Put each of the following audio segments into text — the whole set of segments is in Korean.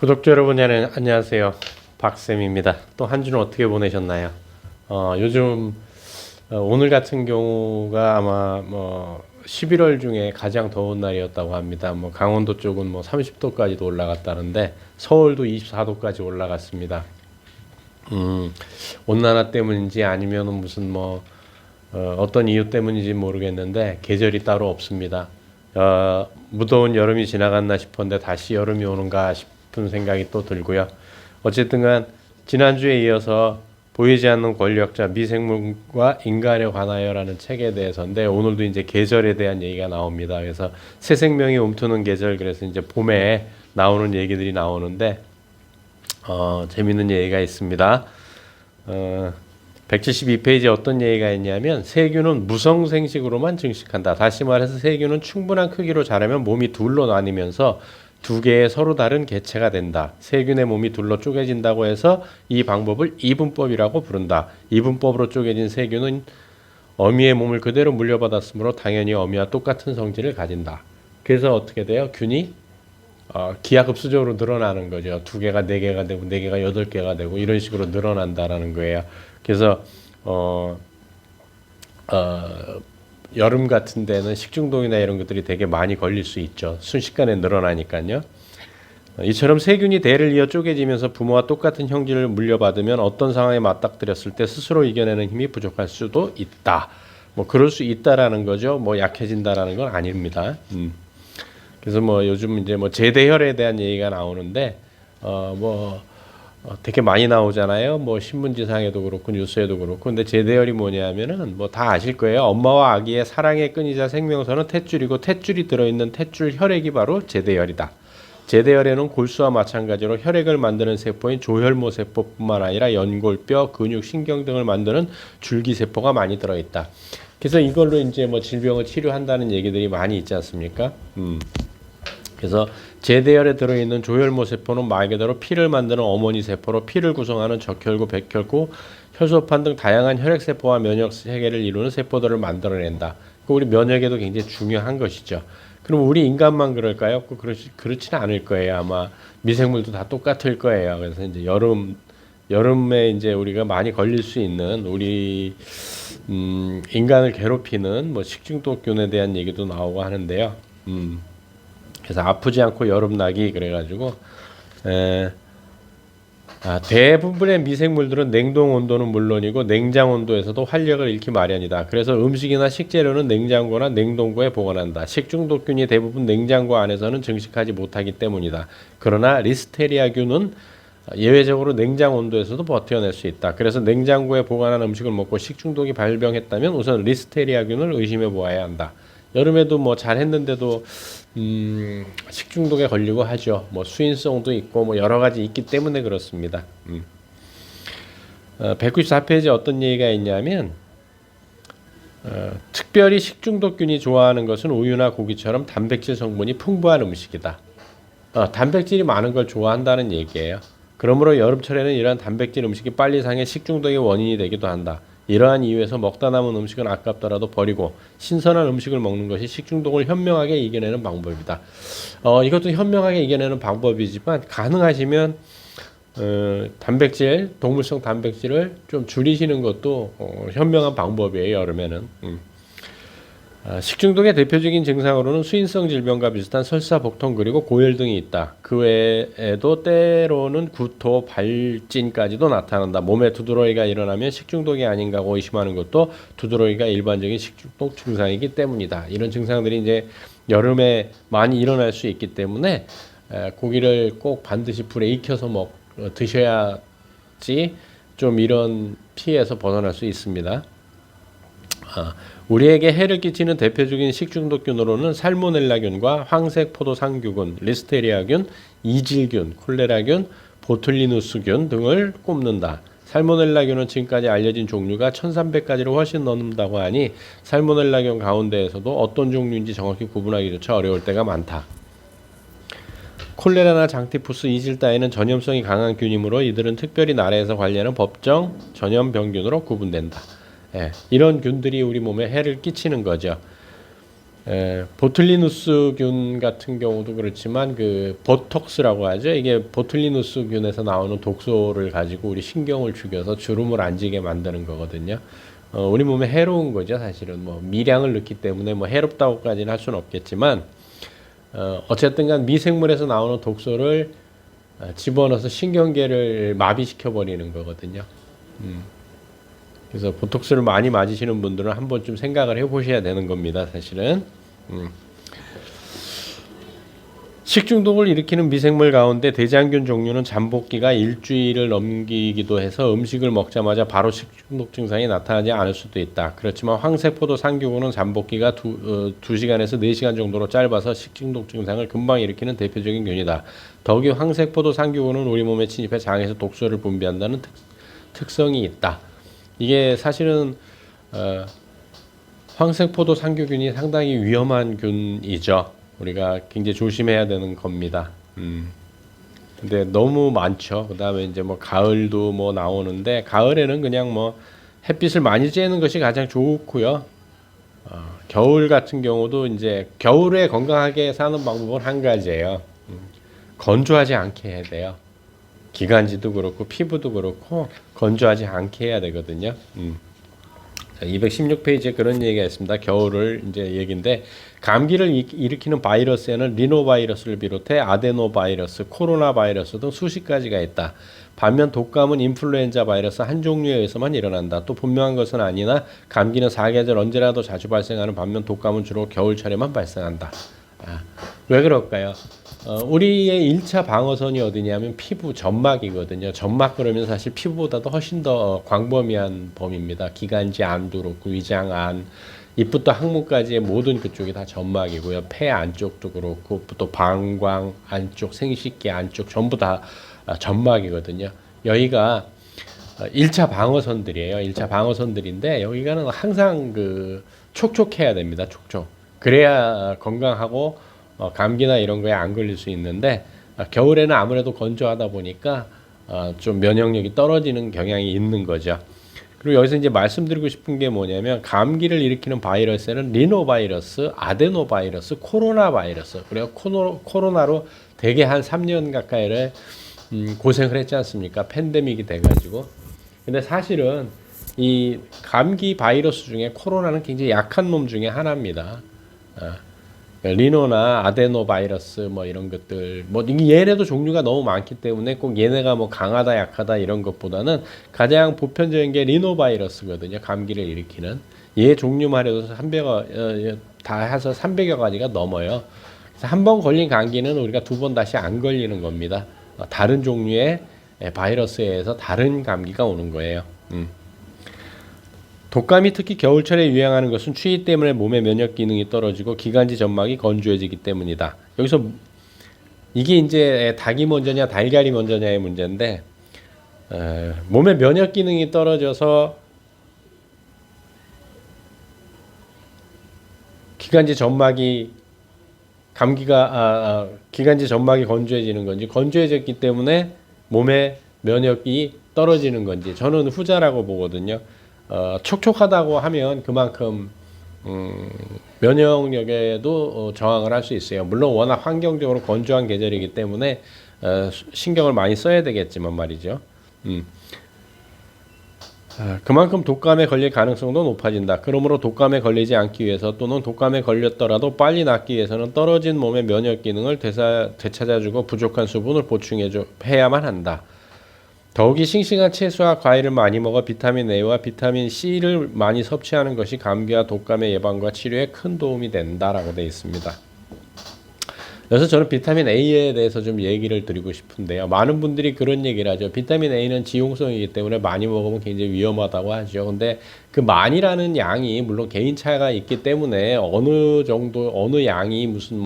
구독자 여러분, 안녕하세요. 박쌤입니다. 또 한 주는 어떻게 보내셨나요? 요즘 오늘 같은 경우가 아마 11월 중에 가장 더운 날이었다고 합니다. 강원도 쪽은 30도까지도 올라갔다는데 서울도 24도까지 올라갔습니다. 온난화 때문인지 아니면 무슨 어떤 이유 때문인지 모르겠는데 계절이 따로 없습니다. 무더운 여름이 지나갔나 싶었는데 다시 여름이 오는가 싶은 생각이 또 들고요. 어쨌든 간 지난주에 이어서 보이지 않는 권력자 미생물과 인간에 관하여라는 책에 대해서인데 오늘도 이제 계절에 대한 얘기가 나옵니다. 그래서 새 생명이 움트는 계절, 그래서 이제 봄에 나오는 얘기들이 나오는데 재밌는 얘기가 있습니다. 172페이지에 어떤 얘기가 있냐면 세균은 무성생식으로만 증식한다. 다시 말해서 세균은 충분한 크기로 자라면 몸이 둘로 나뉘면서 두 개의 서로 다른 개체가 된다. 세균의 몸이 둘로 쪼개진다고 해서 이 방법을 이분법이라고 부른다. 이분법으로 쪼개진 세균은 어미의 몸을 그대로 물려받았으므로 당연히 어미와 똑같은 성질을 가진다. 그래서 어떻게 돼요? 균이 기하급수적으로 늘어나는 거죠. 두 개가 네 개가 되고 네 개가 여덟 개가 되고 이런 식으로 늘어난다라는 거예요. 그래서 여름 같은 데는 식중독이나 이런 것들이 되게 많이 걸릴 수 있죠. 순식간에 늘어나니까요. 이처럼 세균이 대를 이어 쪼개지면서 부모와 똑같은 형질을 물려받으면 어떤 상황에 맞닥뜨렸을 때 스스로 이겨내는 힘이 부족할 수도 있다. 그럴 수 있다라는 거죠. 약해진다라는 건 아닙니다. 그래서 요즘 이제 제대혈에 대한 얘기가 나오는데 되게 많이 나오잖아요. 신문지상에도 그렇고 뉴스에도 그렇고. 근데 제대혈이 뭐냐면은 다 아실 거예요. 엄마와 아기의 사랑의 끈이자 생명선은 탯줄이고 탯줄이 들어있는 탯줄 혈액이 바로 제대혈이다. 제대혈에는 골수와 마찬가지로 혈액을 만드는 세포인 조혈모 세포뿐만 아니라 연골, 뼈, 근육, 신경 등을 만드는 줄기세포가 많이 들어있다. 그래서 이걸로 이제 질병을 치료한다는 얘기들이 많이 있지 않습니까? 그래서 제대혈에 들어있는 조혈모 세포는 말 그대로 피를 만드는 어머니 세포로 피를 구성하는 적혈구, 백혈구, 혈소판 등 다양한 혈액 세포와 면역 세계를 이루는 세포들을 만들어낸다. 우리 면역에도 굉장히 중요한 것이죠. 그럼 우리 인간만 그럴까요? 그렇지는 않을 거예요. 아마 미생물도 다 똑같을 거예요. 그래서 이제 여름에 이제 우리가 많이 걸릴 수 있는 우리 인간을 괴롭히는 식중독균에 대한 얘기도 나오고 하는데요. 그래서 아프지 않고 여름나기 그래가지고 대부분의 미생물들은 냉동 온도는 물론이고 냉장 온도에서도 활력을 잃기 마련이다. 그래서 음식이나 식재료는 냉장고나 냉동고에 보관한다. 식중독균이 대부분 냉장고 안에서는 증식하지 못하기 때문이다. 그러나 리스테리아균은 예외적으로 냉장 온도에서도 버텨낼 수 있다. 그래서 냉장고에 보관한 음식을 먹고 식중독이 발병했다면 우선 리스테리아균을 의심해 보아야 한다. 여름에도 잘했는데도 식중독에 걸리고 하죠. 수인성도 있고 여러 가지 있기 때문에 그렇습니다. 194페이지에 어떤 얘기가 있냐면 특별히 식중독균이 좋아하는 것은 우유나 고기처럼 단백질 성분이 풍부한 음식이다. 단백질이 많은 걸 좋아한다는 얘기예요. 그러므로 여름철에는 이러한 단백질 음식이 빨리 상해 식중독의 원인이 되기도 한다. 이러한 이유에서 먹다 남은 음식은 아깝더라도 버리고 신선한 음식을 먹는 것이 식중독을 현명하게 이겨내는 방법이다. 이것도 현명하게 이겨내는 방법이지만 가능하시면 단백질, 동물성 단백질을 좀 줄이시는 것도 현명한 방법이에요. 여름에는. 식중독의 대표적인 증상으로는 수인성 질병과 비슷한 설사, 복통 그리고 고열 등이 있다. 그 외에도 때로는 구토, 발진까지도 나타난다. 몸에 두드러기가 일어나면 식중독이 아닌가 의심하는 것도 두드러기가 일반적인 식중독 증상이기 때문이다. 이런 증상들이 이제 여름에 많이 일어날 수 있기 때문에 고기를 꼭 반드시 불에 익혀서 드셔야지 좀 이런 피해에서 벗어날 수 있습니다. 우리에게 해를 끼치는 대표적인 식중독균으로는 살모넬라균과 황색포도상규균, 리스테리아균, 이질균, 콜레라균, 보툴리누스균 등을 꼽는다. 살모넬라균은 지금까지 알려진 종류가 1300가지로 훨씬 넘는다고 하니 살모넬라균 가운데에서도 어떤 종류인지 정확히 구분하기조차 어려울 때가 많다. 콜레라나 장티푸스, 이질 따위는 전염성이 강한 균이므로 이들은 특별히 나라에서 관리하는 법정 전염병균으로 구분된다. 이런 균들이 우리 몸에 해를 끼치는 거죠. 보툴리누스균 같은 경우도 그렇지만 그 보톡스라고 하죠. 이게 보툴리누스균에서 나오는 독소를 가지고 우리 신경을 죽여서 주름을 안 지게 만드는 거거든요. 우리 몸에 해로운 거죠, 사실은. 뭐 미량을 넣기 때문에 뭐 해롭다고까지는 할 수는 없겠지만 어쨌든간 미생물에서 나오는 독소를 집어넣어서 신경계를 마비시켜 버리는 거거든요. 그래서 보톡스를 많이 맞으시는 분들은 한 번쯤 생각을 해보셔야 되는 겁니다, 사실은. 식중독을 일으키는 미생물 가운데 대장균 종류는 잠복기가 일주일을 넘기기도 해서 음식을 먹자마자 바로 식중독 증상이 나타나지 않을 수도 있다. 그렇지만 황색포도 상규군은 잠복기가 2시간에서 4시간 정도로 짧아서 식중독 증상을 금방 일으키는 대표적인 균이다. 더욱이 황색포도 상규군은 우리 몸에 침입해 장에서 독소를 분비한다는 특성이 있다. 이게 사실은 황색포도 상규균이 상당히 위험한 균이죠. 우리가 굉장히 조심해야 되는 겁니다. 근데 너무 많죠. 그다음에 이제 뭐 가을도 뭐 나오는데 가을에는 그냥 뭐 햇빛을 많이 쬐는 것이 가장 좋고요. 겨울 같은 경우도 이제 겨울에 건강하게 사는 방법은 한 가지예요. 건조하지 않게 해야 돼요. 기관지도 그렇고 피부도 그렇고 건조하지 않게 해야 되거든요. 216페이지에 그런 얘기가 있습니다. 겨울을 이제 얘기인데 감기를 일으키는 바이러스에는 리노바이러스를 비롯해 아데노바이러스, 코로나 바이러스 등 수십 가지가 있다. 반면 독감은 인플루엔자 바이러스 한 종류에 의해서만 일어난다. 또 분명한 것은 아니나 감기는 사계절 언제라도 자주 발생하는 반면 독감은 주로 겨울철에만 발생한다. 왜 그럴까요? 우리의 1차 방어선이 어디냐면 피부 점막이거든요. 점막 그러면 사실 피부보다도 훨씬 더 광범위한 범위입니다. 기관지 안도 그렇고 위장 안, 입부터 항문까지의 모든 그쪽이 다 점막이고요. 폐 안쪽도 그렇고 또 방광 안쪽, 생식기 안쪽 전부 다 점막이거든요. 여기가 1차 방어선들이에요. 1차 방어선들인데 여기가는 항상 그 촉촉해야 됩니다. 촉촉. 그래야 건강하고 감기나 이런 거에 안 걸릴 수 있는데 겨울에는 아무래도 건조하다 보니까 좀 면역력이 떨어지는 경향이 있는 거죠. 그리고 여기서 이제 말씀드리고 싶은 게 뭐냐면 감기를 일으키는 바이러스에는 리노바이러스, 아데노바이러스, 코로나 바이러스 그리고 코로나로 대개 한 3년 가까이를 고생을 했지 않습니까? 팬데믹이 돼가지고. 근데 사실은 이 감기 바이러스 중에 코로나는 굉장히 약한 놈 중에 하나입니다. 리노나 아데노 바이러스 뭐 이런 것들 뭐 얘네도 종류가 너무 많기 때문에 꼭 얘네가 뭐 강하다 약하다 이런 것보다는 가장 보편적인 게 리노 바이러스거든요. 감기를 일으키는 얘 종류만 해도 다 해서 300여 가지가 넘어요. 그래서 한 번 걸린 감기는 우리가 2번 다시 안 걸리는 겁니다. 다른 종류의 바이러스에 의해서 다른 감기가 오는 거예요. 독감이 특히 겨울철에 유행하는 것은 추위 때문에 몸의 면역 기능이 떨어지고 기관지 점막이 건조해지기 때문이다. 여기서 이게 이제 닭이 먼저냐 달걀이 먼저냐의 문제인데 몸의 면역 기능이 떨어져서 기관지 점막이 기관지 점막이 건조해지는 건지 건조해졌기 때문에 몸의 면역이 떨어지는 건지 저는 후자라고 보거든요. 촉촉하다고 하면 그만큼 면역력에도 저항을 할 수 있어요. 물론 워낙 환경적으로 건조한 계절이기 때문에 신경을 많이 써야 되겠지만 말이죠. 그만큼 독감에 걸릴 가능성도 높아진다. 그러므로 독감에 걸리지 않기 위해서 또는 독감에 걸렸더라도 빨리 낫기 위해서는 떨어진 몸의 면역 기능을 되찾아주고 부족한 수분을 보충해야만 한다. 더욱이 싱싱한 채소와 과일을 많이 먹어 비타민 A와 비타민 C를 많이 섭취하는 것이 감기와 독감의 예방과 치료에 큰 도움이 된다라고 되어 있습니다. 그래서 저는 비타민 A에 대해서 좀 얘기를 드리고 싶은데요. 많은 분들이 그런 얘기를 하죠. 비타민 A는 지용성이기 때문에 많이 먹으면 굉장히 위험하다고 하죠. 근데 그 많이라는 양이 물론 개인 차이가 있기 때문에 어느 정도 어느 양이 무슨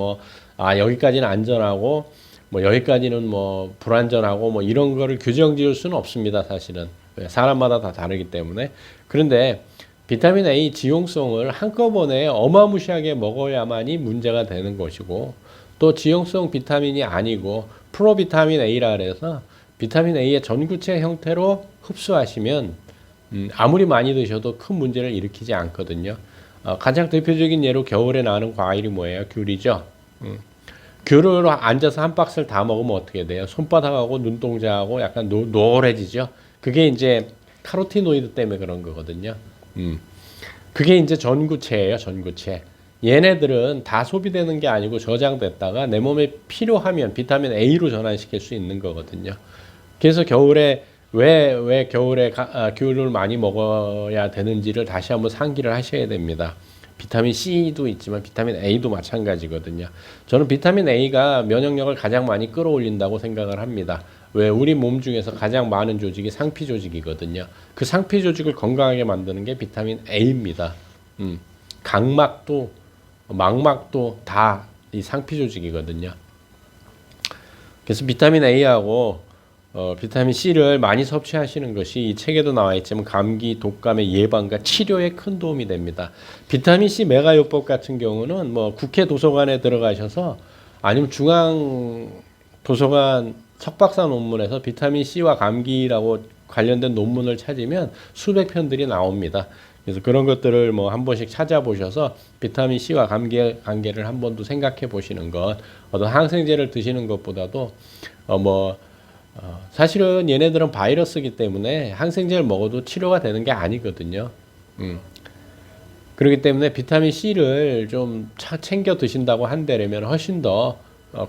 여기까지는 안전하고 뭐 여기까지는 뭐 불안전하고 뭐 이런 거를 규정 지을 수는 없습니다. 사실은 사람마다 다 다르기 때문에. 그런데 비타민 A 지용성을 한꺼번에 어마무시하게 먹어야만이 문제가 되는 것이고 또 지용성 비타민이 아니고 프로비타민 A라 그래서 비타민 A의 전구체 형태로 흡수하시면 아무리 많이 드셔도 큰 문제를 일으키지 않거든요. 가장 대표적인 예로 겨울에 나는 과일이 뭐예요? 귤이죠. 귤을 앉아서 한 박스를 다 먹으면 어떻게 돼요? 손바닥하고 눈동자하고 약간 노래지죠. 그게 이제 카로티노이드 때문에 그런 거거든요. 그게 이제 전구체예요, 전구체. 얘네들은 다 소비되는 게 아니고 저장됐다가 내 몸에 필요하면 비타민 A로 전환시킬 수 있는 거거든요. 그래서 겨울에 왜 겨울에 귤을 많이 먹어야 되는지를 다시 한번 상기를 하셔야 됩니다. 비타민 C도 있지만 비타민 A도 마찬가지거든요. 저는 비타민 A가 면역력을 가장 많이 끌어올린다고 생각을 합니다. 왜 우리 몸 중에서 가장 많은 조직이 상피 조직이거든요. 그 상피 조직을 건강하게 만드는 게 비타민 A입니다. 각막도 망막도 다 이 상피 조직이거든요. 그래서 비타민 A하고 비타민 C를 많이 섭취하시는 것이 이 책에도 나와 있지만 감기, 독감의 예방과 치료에 큰 도움이 됩니다. 비타민 C 메가요법 같은 경우는 뭐 국회 도서관에 들어가셔서 아니면 중앙 도서관 석박사 논문에서 비타민 C와 감기라고 관련된 논문을 찾으면 수백 편들이 나옵니다. 그래서 그런 것들을 뭐 한 번씩 찾아보셔서 비타민 C와 감기의 관계를 한 번도 생각해 보시는 것, 어떤 항생제를 드시는 것보다도 사실은 얘네들은 바이러스이기 때문에 항생제를 먹어도 치료가 되는 게 아니거든요. 그렇기 때문에 비타민 C를 좀 챙겨 드신다고 한다면 훨씬 더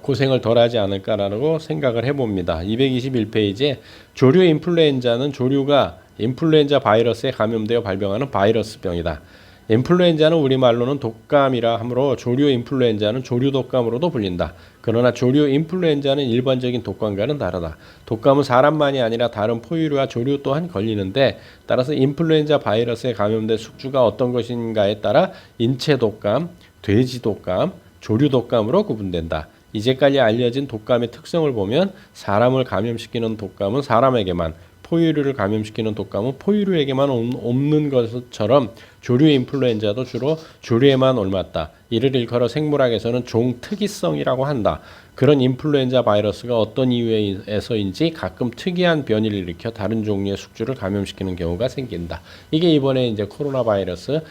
고생을 덜 하지 않을까라고 생각을 해봅니다. 221페이지에 조류 인플루엔자는 조류가 인플루엔자 바이러스에 감염되어 발병하는 바이러스병이다. 인플루엔자는 우리말로는 독감이라 하므로 조류 인플루엔자는 조류 독감으로도 불린다. 그러나 조류 인플루엔자는 일반적인 독감과는 다르다. 독감은 사람만이 아니라 다른 포유류와 조류 또한 걸리는데 따라서 인플루엔자 바이러스에 감염된 숙주가 어떤 것인가에 따라 인체 독감, 돼지 독감, 조류 독감으로 구분된다. 이제까지 알려진 독감의 특성을 보면 사람을 감염시키는 독감은 사람에게만, 포유류를 감염시키는 독감은 포유류에게만 옮는 것처럼 조류 인플루엔자도 주로 조류에만 옮았다. 이를 일컬어 생물학에서는 종특이성이라고 한다. 그런 인플루엔자 바이러스가 어떤 이유에서인지 가끔 특이한 변이를 일으켜 다른 종류의 숙주를 감염시키는 경우가 생긴다. 이게 이번에 이제 코로나 바이러스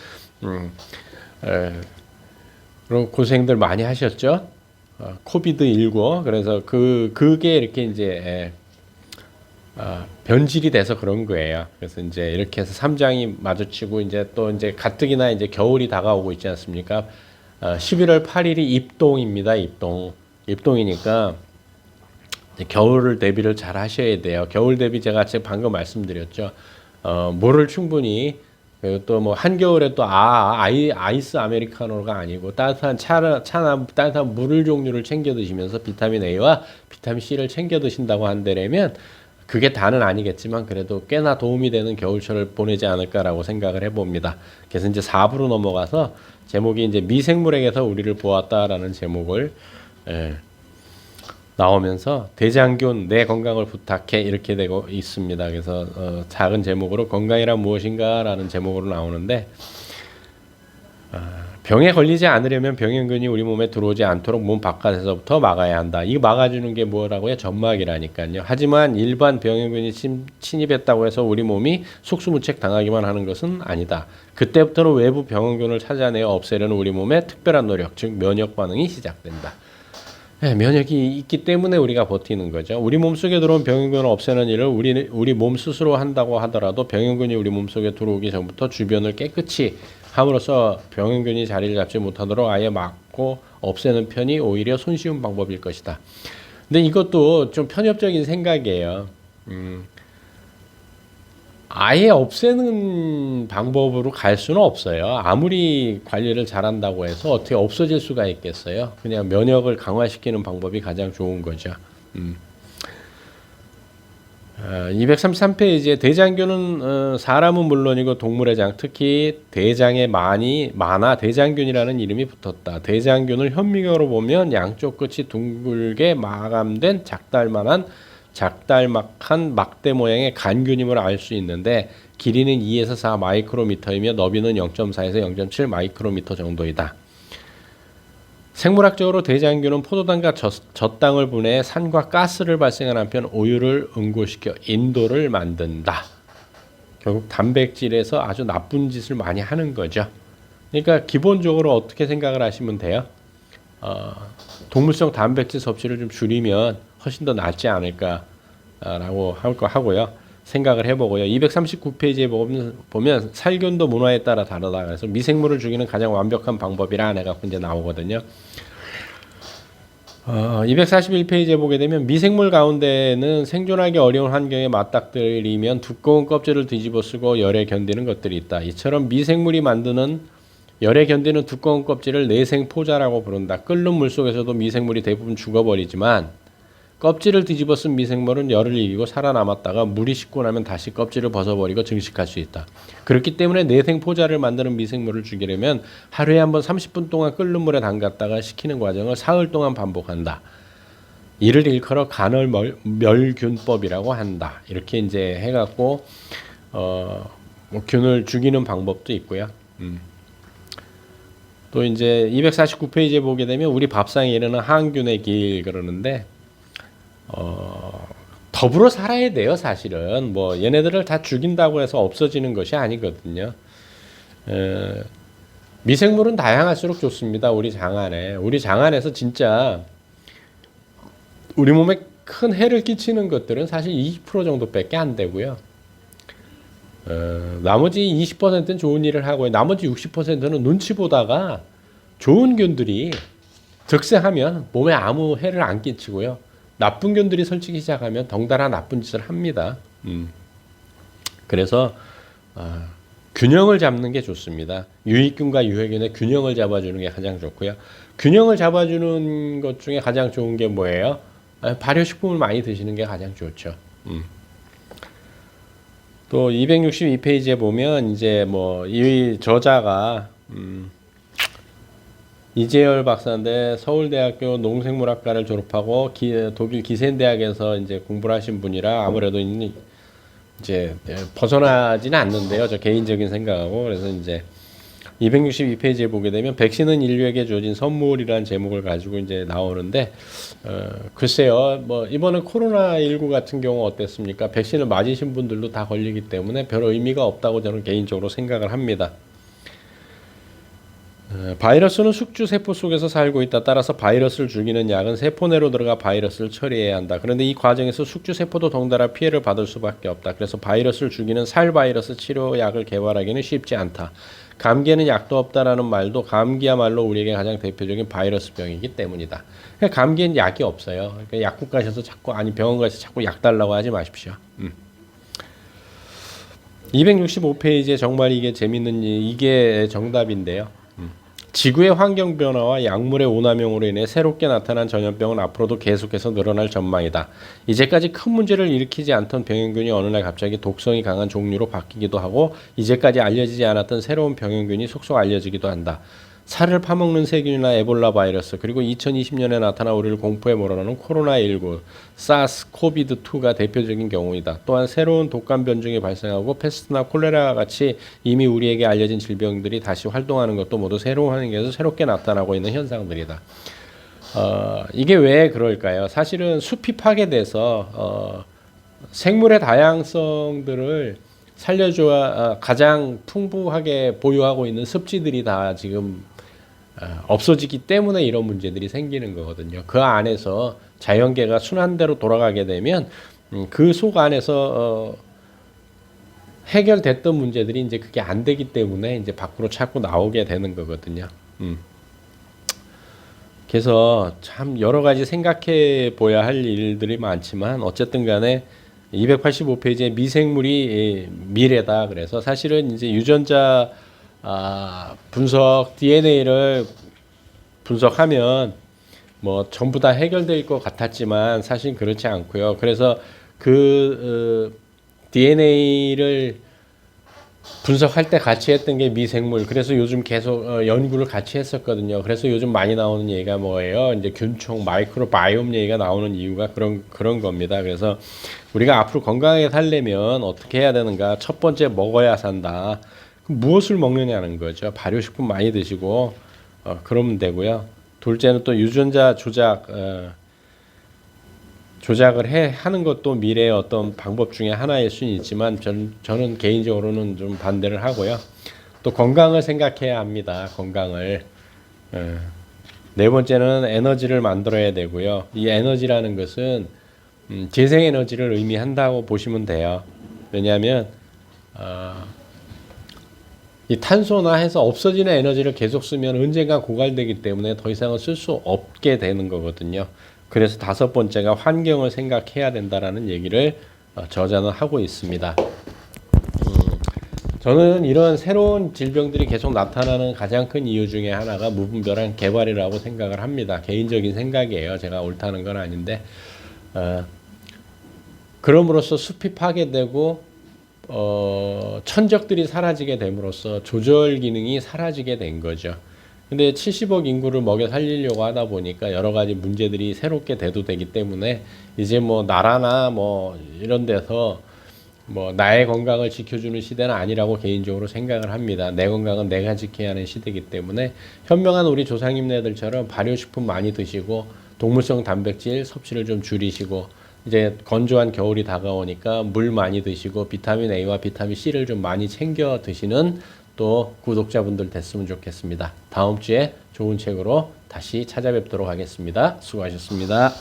고생들 많이 하셨죠? 코비드19. 그래서 그게 이렇게 이제 변질이 돼서 그런 거예요. 그래서 이제 이렇게 해서 삼장이 마주치고 이제 또 이제 가뜩이나 이제 겨울이 다가오고 있지 않습니까? 11월 8일이 입동입니다. 입동이니까 겨울을 대비를 잘 하셔야 돼요. 겨울 대비 제가 방금 말씀드렸죠. 물을 충분히, 그리고 또 뭐 한겨울에 또 아이스 아메리카노가 아니고 따뜻한 차나 따뜻한 물 종류를 챙겨 드시면서 비타민 A와 비타민 C를 챙겨 드신다고 한다면 그게 다는 아니겠지만 그래도 꽤나 도움이 되는 겨울철을 보내지 않을까라고 생각을 해봅니다. 그래서 이제 4부로 넘어가서 제목이 이제 미생물에게서 우리를 보았다라는 제목을 나오면서 대장균 내 건강을 부탁해 이렇게 되고 있습니다. 그래서 작은 제목으로 건강이란 무엇인가라는 제목으로 나오는데 병에 걸리지 않으려면 병균이 우리 몸에 들어오지 않도록 몸 바깥에서부터 막아야 한다. 이거 막아주는 게 뭐라고요? 점막이라니까요. 하지만 일반 병균이 침입했다고 해서 우리 몸이 속수무책 당하기만 하는 것은 아니다. 그때부터는 외부 병균을 찾아내어 없애려는 우리 몸의 특별한 노력, 즉 면역 반응이 시작된다. 면역이 있기 때문에 우리가 버티는 거죠. 우리 몸속에 들어온 병균을 없애는 일을 우리 몸 스스로 한다고 하더라도 병균이 우리 몸속에 들어오기 전부터 주변을 깨끗이 함으로써 병균이 자리를 잡지 못하도록 아예 막고 없애는 편이 오히려 손쉬운 방법일 것이다. 근데 이것도 좀 편협적인 생각이에요. 아예 없애는 방법으로 갈 수는 없어요. 아무리 관리를 잘한다고 해서 어떻게 없어질 수가 있겠어요. 그냥 면역을 강화시키는 방법이 가장 좋은 거죠. 233페이지에 대장균은 사람은 물론이고 동물의 장, 특히 대장에 많아 대장균이라는 이름이 붙었다. 대장균을 현미경으로 보면 양쪽 끝이 둥글게 마감된 작달막한 막대 모양의 간균임을 알 수 있는데 길이는 2에서 4 마이크로미터이며 너비는 0.4에서 0.7 마이크로미터 정도이다. 생물학적으로 대장균은 포도당과 젖당을 분해해 산과 가스를 발생하는 한편 오유를 응고시켜 인도를 만든다. 결국 단백질에서 아주 나쁜 짓을 많이 하는 거죠. 그러니까 기본적으로 어떻게 생각을 하시면 돼요? 동물성 단백질 섭취를 좀 줄이면 훨씬 더 낫지 않을까라고 하고요. 생각을 해보고요. 239페이지에 보면 살균도 문화에 따라 다르다. 그래서 미생물을 죽이는 가장 완벽한 방법이라 해갖고 이제 나오거든요. 241페이지에 보게 되면 미생물 가운데는 생존하기 어려운 환경에 맞닥뜨리면 두꺼운 껍질을 뒤집어 쓰고 열에 견디는 것들이 있다. 이처럼 미생물이 만드는 열에 견디는 두꺼운 껍질을 내생포자라고 부른다. 끓는 물속에서도 미생물이 대부분 죽어버리지만 껍질을 뒤집어 쓴 미생물은 열을 이기고 살아남았다가 물이 식고 나면 다시 껍질을 벗어버리고 증식할 수 있다. 그렇기 때문에 내생포자를 만드는 미생물을 죽이려면 하루에 한 번 30분 동안 끓는 물에 담갔다가 식히는 과정을 사흘 동안 반복한다. 이를 일컬어 간헐멸균법이라고 한다. 이렇게 이제 해갖고 뭐 균을 죽이는 방법도 있고요. 또 이제 249페이지에 보게 되면 우리 밥상에 이르는 항균의 길 그러는데 더불어 살아야 돼요. 사실은 뭐 얘네들을 다 죽인다고 해서 없어지는 것이 아니거든요. 미생물은 다양할수록 좋습니다. 우리 장안에서 진짜 우리 몸에 큰 해를 끼치는 것들은 사실 20% 정도밖에 안 되고요. 나머지 20%는 좋은 일을 하고 나머지 60%는 눈치 보다가 좋은 균들이 득세하면 몸에 아무 해를 안 끼치고요. 나쁜 균들이 설치기 시작하면 덩달아 나쁜 짓을 합니다. 그래서 균형을 잡는 게 좋습니다. 유익균과 유해균의 균형을 잡아주는 게 가장 좋고요. 균형을 잡아주는 것 중에 가장 좋은 게 뭐예요? 발효식품을 많이 드시는 게 가장 좋죠. 또 262페이지에 보면 이제 뭐 이 저자가 이재열 박사인데 서울대학교 농생물학과를 졸업하고 독일 기센대학에서 이제 공부를 하신 분이라 아무래도 이제 벗어나지는 않는데요. 저 개인적인 생각하고 그래서 이제 262페이지에 보게 되면 백신은 인류에게 주어진 선물이라는 제목을 가지고 이제 나오는데 글쎄요. 뭐 이번에 코로나19 같은 경우 어땠습니까? 백신을 맞으신 분들도 다 걸리기 때문에 별 의미가 없다고 저는 개인적으로 생각을 합니다. 바이러스는 숙주 세포 속에서 살고 있다. 따라서 바이러스를 죽이는 약은 세포 내로 들어가 바이러스를 처리해야 한다. 그런데 이 과정에서 숙주 세포도 덩달아 피해를 받을 수밖에 없다. 그래서 바이러스를 죽이는 살바이러스 치료약을 개발하기는 쉽지 않다. 감기에는 약도 없다라는 말도 감기야말로 우리에게 가장 대표적인 바이러스병이기 때문이다. 그러니까 감기엔 약이 없어요. 그러니까 약국 가셔서 자꾸 병원 가셔서 자꾸 약 달라고 하지 마십시오. 265페이지에 정말 이게 재밌는 이게 정답인데요. 지구의 환경 변화와 약물의 오남용으로 인해 새롭게 나타난 전염병은 앞으로도 계속해서 늘어날 전망이다. 이제까지 큰 문제를 일으키지 않던 병행균이 어느 날 갑자기 독성이 강한 종류로 바뀌기도 하고 이제까지 알려지지 않았던 새로운 병행균이 속속 알려지기도 한다. 살을 파먹는 세균이나 에볼라 바이러스 그리고 2020년에 나타나 우리를 공포에 몰아넣은 코로나19, 사스, 코비드2가 대표적인 경우이다. 또한 새로운 독감 변종이 발생하고 페스트나 콜레라와 같이 이미 우리에게 알려진 질병들이 다시 활동하는 것도 모두 새로운 환경에서 새롭게 나타나고 있는 현상들이다. 이게 왜 그럴까요? 사실은 숲이 파괴돼서 생물의 다양성들을 살려줘야 가장 풍부하게 보유하고 있는 습지들이 다 지금 없어지기 때문에 이런 문제들이 생기는 거거든요. 그 안에서 자연계가 순환대로 돌아가게 되면 그 속 안에서 해결됐던 문제들이 이제 그게 안 되기 때문에 이제 밖으로 자꾸 나오게 되는 거거든요. 그래서 참 여러 가지 생각해 보야 할 일들이 많지만 어쨌든 간에 285페이지에 미생물이 미래다. 그래서 사실은 이제 유전자 분석 DNA를 분석하면 뭐 전부 다 해결될 것 같았지만 사실 그렇지 않고요. 그래서 그 DNA를 분석할 때 같이 했던 게 미생물. 그래서 요즘 계속 연구를 같이 했었거든요. 그래서 요즘 많이 나오는 얘기가 뭐예요? 이제 균총, 마이크로바이옴 얘기가 나오는 이유가 그런 겁니다. 그래서 우리가 앞으로 건강하게 살려면 어떻게 해야 되는가? 첫 번째 먹어야 산다. 무엇을 먹느냐는 거죠. 발효식품 많이 드시고 그러면 되고요. 둘째는 또 유전자 조작을 하는 것도 미래의 어떤 방법 중에 하나일 수는 있지만 저는 개인적으로는 좀 반대를 하고요. 또 건강을 생각해야 합니다. 건강을. 네 번째는 에너지를 만들어야 되고요. 이 에너지라는 것은 재생에너지를 의미한다고 보시면 돼요. 왜냐하면 이 탄소나 해서 없어지는 에너지를 계속 쓰면 언젠가 고갈되기 때문에 더 이상은 쓸 수 없게 되는 거거든요. 그래서 다섯 번째가 환경을 생각해야 된다라는 얘기를 저자는 하고 있습니다. 저는 이런 새로운 질병들이 계속 나타나는 가장 큰 이유 중에 하나가 무분별한 개발이라고 생각을 합니다. 개인적인 생각이에요. 제가 옳다는 건 아닌데 그럼으로써 숲이 파괴되고 천적들이 사라지게 됨으로써 조절 기능이 사라지게 된 거죠. 근데 70억 인구를 먹여 살리려고 하다 보니까 여러 가지 문제들이 새롭게 대두되기 때문에 이제 뭐 나라나 뭐 이런 데서 뭐 나의 건강을 지켜주는 시대는 아니라고 개인적으로 생각을 합니다. 내 건강은 내가 지켜야 하는 시대이기 때문에 현명한 우리 조상님네들처럼 발효식품 많이 드시고 동물성 단백질 섭취를 좀 줄이시고 이제 건조한 겨울이 다가오니까 물 많이 드시고 비타민 A와 비타민 C를 좀 많이 챙겨 드시는 또 구독자분들 됐으면 좋겠습니다. 다음 주에 좋은 책으로 다시 찾아뵙도록 하겠습니다. 수고하셨습니다.